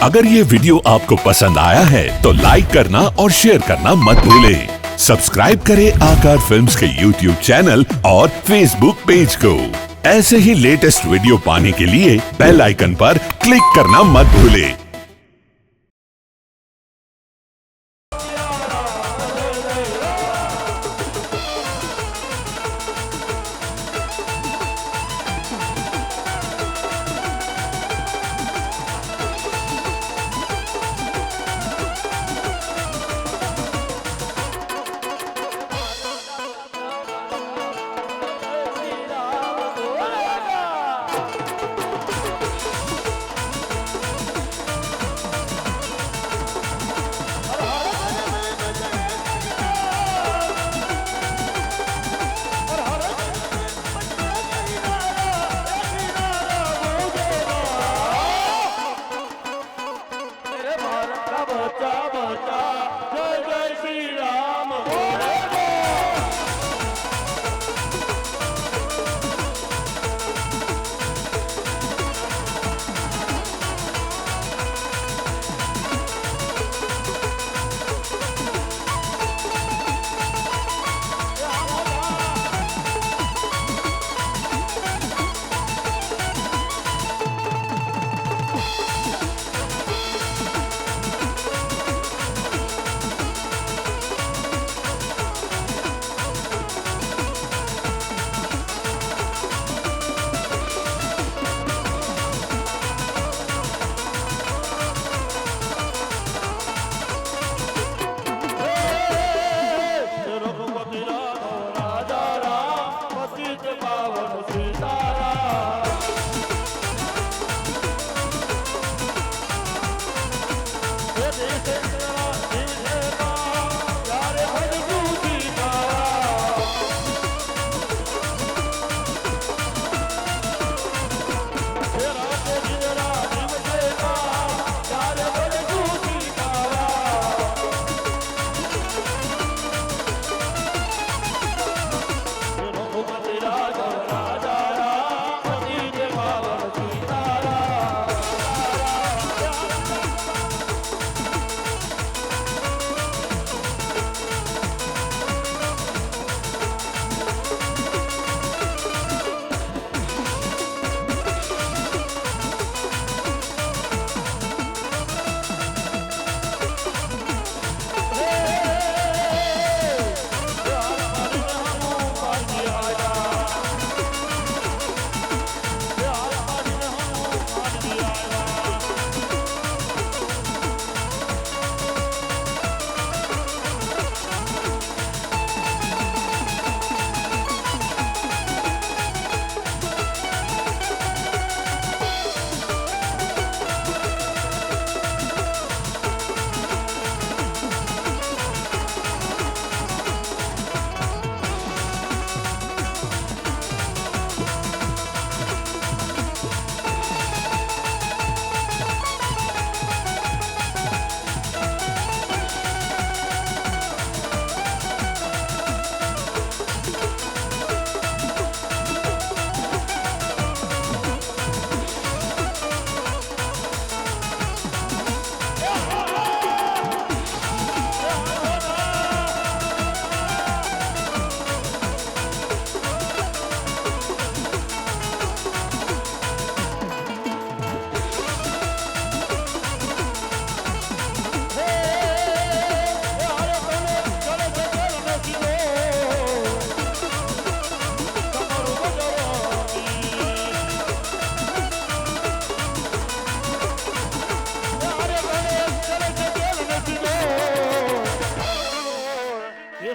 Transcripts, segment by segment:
अगर ये वीडियो आपको पसंद आया है तो लाइक करना और शेयर करना मत भूलें। सब्सक्राइब करें आकार फिल्म्स के YouTube चैनल और Facebook पेज को। ऐसे ही लेटेस्ट वीडियो पाने के लिए बेल आइकन पर क्लिक करना मत भूलें।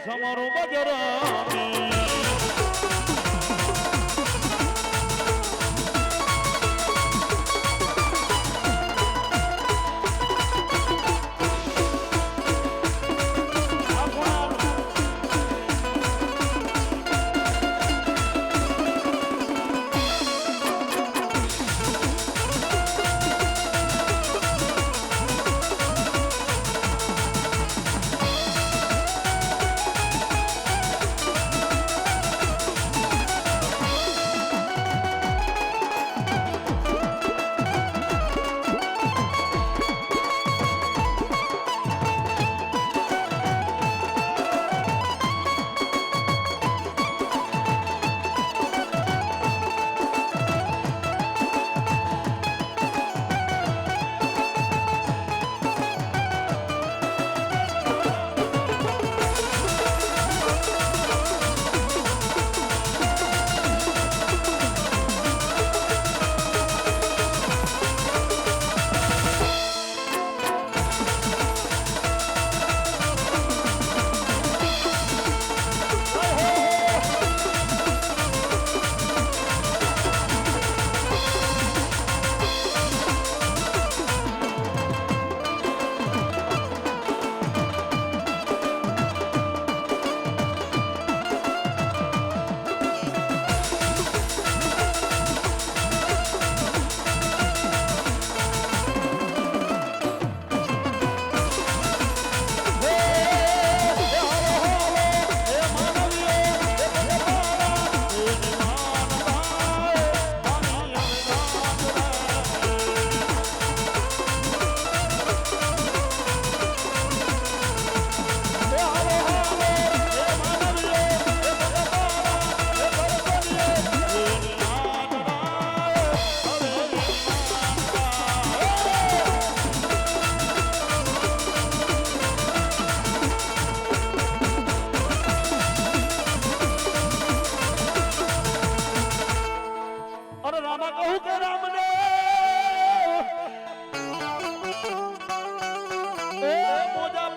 समारोह बजरा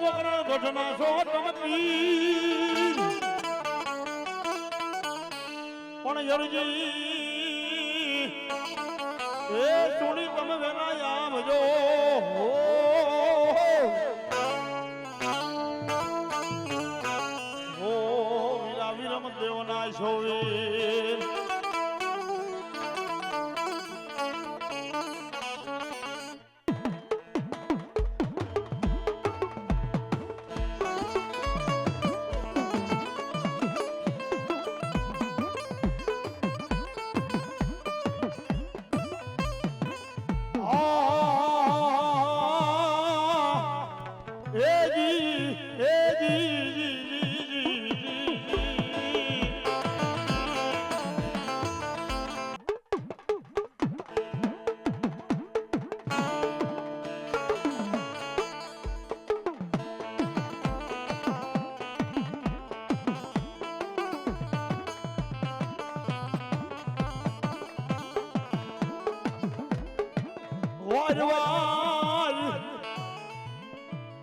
મકરા ઘટના છો તમે પીર પણ યરજી એ સુણી તમે વેલા આવજો હો વીરા વિરમ દેવના શોવીર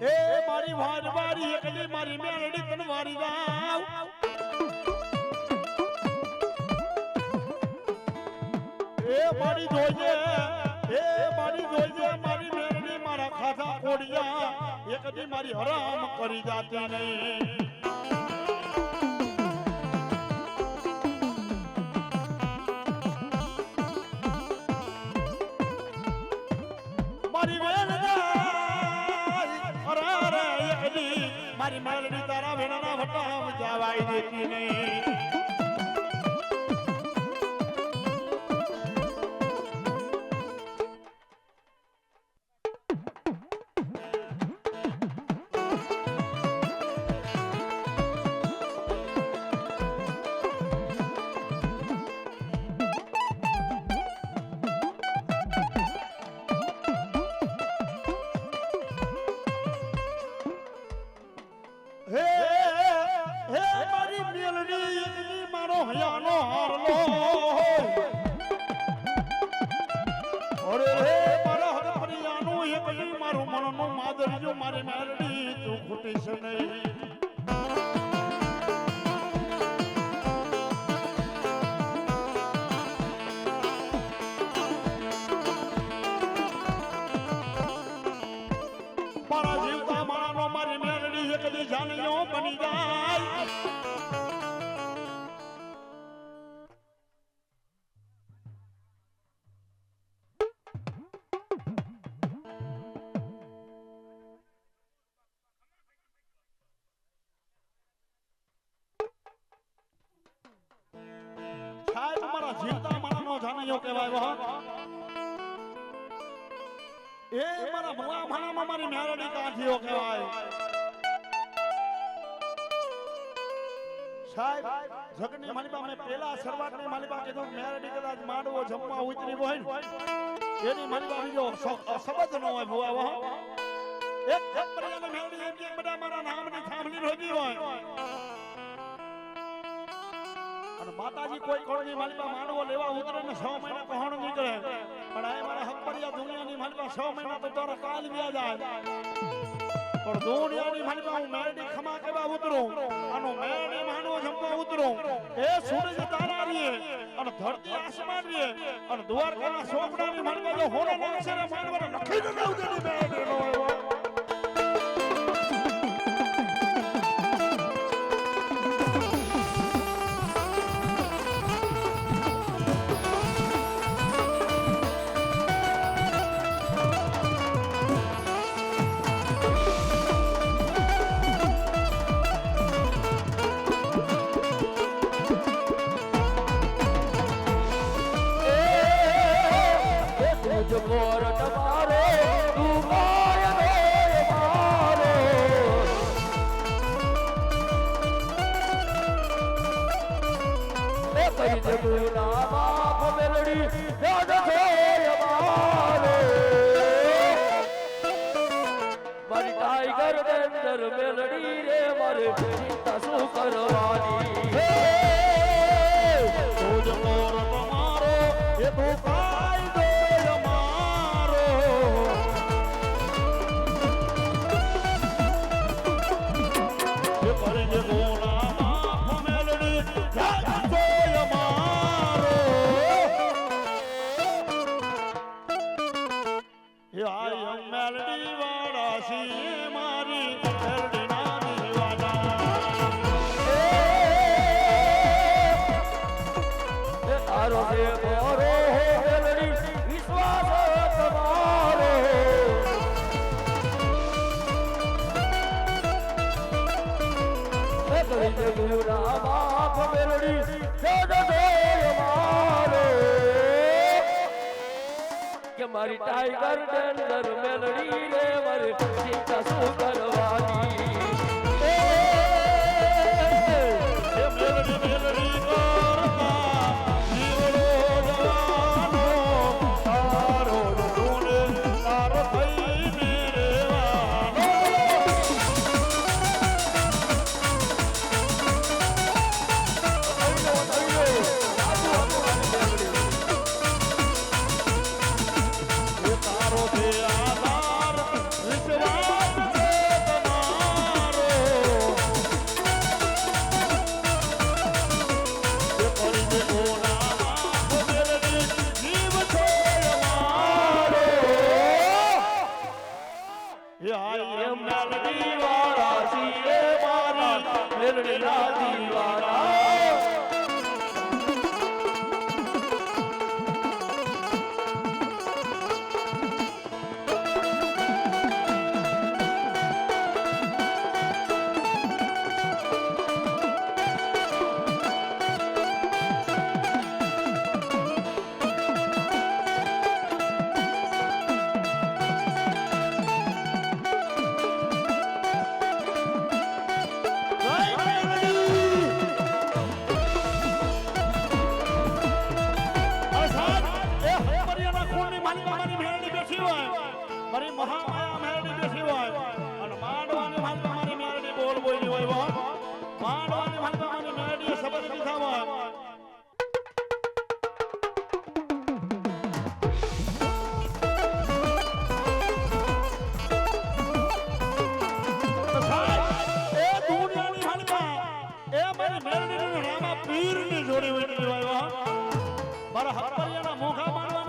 એ મારી વારવારી એકલી મારી મેલડી તન વારી જાવ એ મારી જોજે મારી મેલડી મારા ખાધા કોડિયા એકલી મારી હરામ કરી જાતી નહીં મારી મેલડી તારા વેણાના વટામ જવાય દેતી નહીં મારી મેલડી તું ખૂટી છે નહીં મારા જીવતા મારાનો મારી મેલડી એકલી જાણીઓ બની જાય તમારા જીવતા મારાનો જાણ્યો કહેવાય એ મારા ભલા ભાણામાં મારી મેરડી કાઠીઓ કહેવાય સાહેબ જગની માલિકા મેં પેલા શરૂઆતની માલિકા કીધું મેરડી કદાચ માંડવો જમવા ઉતરી હોય એની માલિકા બીજો શબ્દ ન હોય ભુવા એક પરિયાને મેરડી એમ કે બધા મારા નામની થાંભલી રોજી હોય માતાજી કોઈ કોણની માલિકા માંડવો લેવા ઉતરે ને 6 મહિના કહોણ નીકળે પણ આ મારા હકપરિયા દુનિયાની માલિકા 6 મહિના તો તારા કાલ વ્યા જાય પણ દુનિયાની માલિકા હું મેરડી ખમા કેવા ઉતરું આનો મેરડી માંડવો જમવા ઉતરું એ સૂરજ તારા રીએ અને ધરતી આસમાન રીએ અને દ્વારકાના સોપડાની માલિકા જો હોરા નાખશે ને માંડવાને નખી ન ઉતરી મેરડી નો टाइगर डेंजर मेलडी रे मारे चिंता सु करवानी तुझ मोर तुम्हारो ये तो कायदो मारो મેલડી વાળા સી મારી મેલડી ના દીવાના તારો છે મારો મેલડી વિશ્વાસ તમારો કરી ગુરુ રામ મેલડી કે મારી ટાઈગર ડેન્જર મેલડી રે મારી ચિંતા શું કરવાની મેલડી મેલડી કરતા જીવડો જવાનો તારો ઢૂંઢે તારો થઈને રહેવાનો તારો છે આધાર વિશ્વાસ છે તમારો જે કરી દે કોના મેલડી જીવ છો અમારો એ હાય મેલડી વાળા છીએ મારી મેલડી ના દીવાના મારી મહામાયા મેલડી બેસી હોય અને માંડવાની માલપા મારી મેલડી બોલ બોલી હોય માંડવાની માલપા મારી મેલડી શબ્દ લીધા હોય તો સાહેબ એ દુનિયાની માલપા એ મારી મેલડી રામા પીરની જોડી હોય મારા હકપરિયા